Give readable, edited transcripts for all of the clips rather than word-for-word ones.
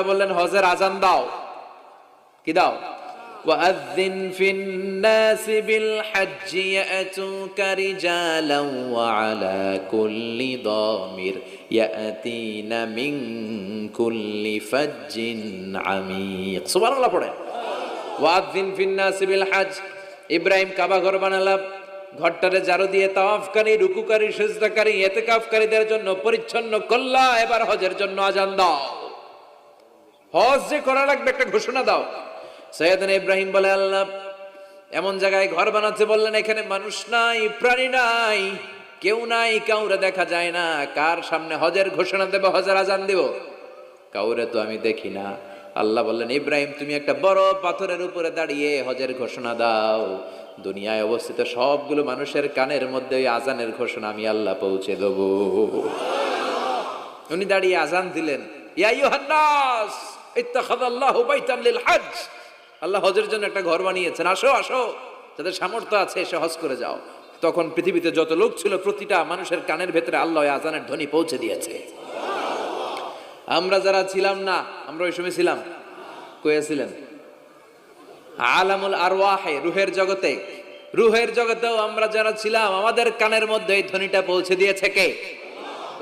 আল্লাহ বললেন হজের আজান দাও। কি দাও? ওয়াআযিন ফিন-নাসি বিল-হাজ্জি ইয়াতুকা রিজালান ওয়া আলা কুল্লি দামির ইয়াতিনা মিন কুল্লি ফাজ্জিন আমিক। সুবহানাল্লাহ পড়েন। ওয়াআযিন ফিন-নাসি বিল-হাজ্জ। ইব্রাহিম কাবা ঘর বানালাম, ঘরটারে ঝাড়ু দিয়ে তাওয়াফকারী, রুকুকারী, সিজদাকারী, ইতিকাফকারীদের জন্য পরিচ্ছন্ন করলা। এবার হজের জন্য আজান দাও। হজ যে করা লাগবে একটা ঘোষণা দাও। সৈয়দনা ইব্রাহিম বলে, আল্লাহ এমন জায়গায় ঘর বানাতে বললেন এখানে মানুষ নাই, প্রাণী নাই, কেউ নাই, কাউরে দেখা যায় না, কার সামনে হজের ঘোষণা দেব, হজের আজান দেব? কাউরে তো আমি দেখি না। আল্লাহ বললেন, ইব্রাহিম তুমি একটা বড় পাথরের উপরে দাঁড়িয়ে হজের ঘোষণা দাও। দুনিয়ায় অবস্থিত সবগুলো মানুষের কানের মধ্যে ওই আজানের ঘোষণা আমি আল্লাহ পৌঁছে দেব। উনি দাঁড়িয়ে আজান দিলেন, ইয়া আইয়ুহান নাস ইত্তাখাযাল্লাহু বাইতান লিল হজ। আল্লাহ হজের জন্য একটা ঘর বানিয়েছেন, আসো আসো, যাদের সামর্থ্য আছে এসে হজ করে যাও। তখন পৃথিবীতে যত লোক ছিল প্রতিটা মানুষের কানের ভেতরে আল্লাহ আজানের ধ্বনি পৌঁছে দিয়েছে। আমরা যারা ছিলাম না, আমরা ওই সময় ছিলাম, কয়েছিলেন আলামুল আরওয়াহে, রুহের জগতে, রুহের জগতেও আমরা যারা ছিলাম আমাদের কানের মধ্যে এই ধ্বনিটা পৌঁছে দিয়েছে কে?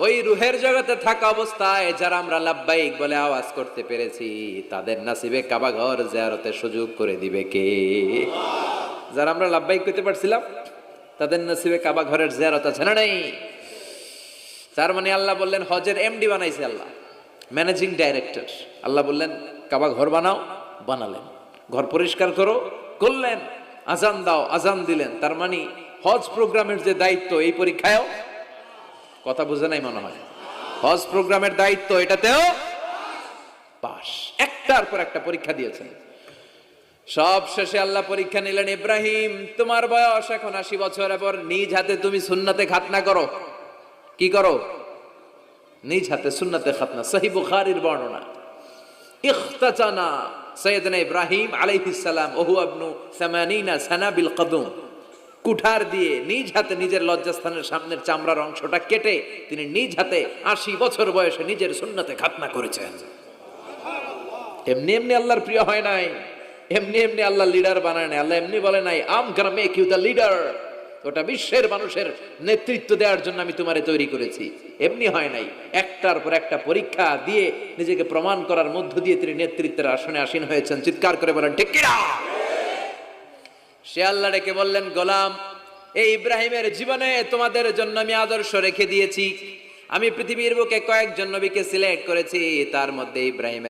ওই রুহের জগতে থাকা অবস্থায় যারা আমরা লাব্বাইক বলে আওয়াজ করতে পেরেছি তাদের নসিবে কাবা ঘর জিয়ারতের সুযোগ করে দিবে কে? যারা আমরা লাব্বাইক করতে পারছিলাম তাদের নসিবে কাবা ঘরের জিয়ারত আছে না নাই? তার মানে আল্লাহ বললেন হজের এমডি বানাইছে আল্লাহ, ম্যানেজিং ডাইরেক্টর। আল্লাহ বললেন কাবা ঘর বানাও, বানালেন। ঘর পরিষ্কার করো, করলেন। আজান দাও, আজান দিলেন। তার মানে হজ প্রোগ্রামের যে দায়িত্ব এই পরীক্ষায়ও, কথা বুঝে নাই মনে হয়, হজ প্রোগ্রামের দায়িত্ব এটাতেও পাস। একটার পর একটা পরীক্ষা দিয়েছেন। সব শেষে আল্লাহ পরীক্ষা নিলেন, ইব্রাহিম তোমার বয়স এখন 80 বছর, এবার নিজ হাতে তুমি সুন্নাতে খাতনা করো। কি করো? নিজ হাতে সুন্নাতে খাতনা। সহিহ বুখারীর বর্ণনা। ইখতাতানা সাইয়েদনা ইব্রাহিম আলাইহিস সালাম ওহু ইবনু 80 সানা বিল কদম, কুঠার দিয়ে নিজ হাতে নিজের লজ্জাস্থানের সামনের চামড়ার অংশটা কেটে তিনি নিজ হাতে 80 বছর বয়সে নিজের সুন্নাতে খাতনা করেছেন। এমনি এমনি আল্লাহর প্রিয় হয় নাই, এমনি এমনি আল্লাহ লিডার বানায় নাই। আল্লাহ এমনি বলে নাই I'm gonna make you the leader, ওটা বিশ্বের মানুষের নেতৃত্ব দেওয়ার জন্য আমি তোমারে তৈরি করেছি। এমনি হয় নাই, একটার পর একটা পরীক্ষা দিয়ে নিজেকে প্রমাণ করার মধ্য দিয়ে তিনি নেতৃত্বের আসনে আসীন হয়েছেন। চিৎকার করে বলেন ঠিক কিনা? সে আল্লাহ ডেকে বললেন, গোলাম এই ইব্রাহিমের জীবনে তোমাদের জন্য আমি আদর্শ রেখে দিয়েছি। আমি পৃথিবীর বুকে কয়েকজন নবীকে সিলেক্ট করেছি, তার মধ্যে ইব্রাহিম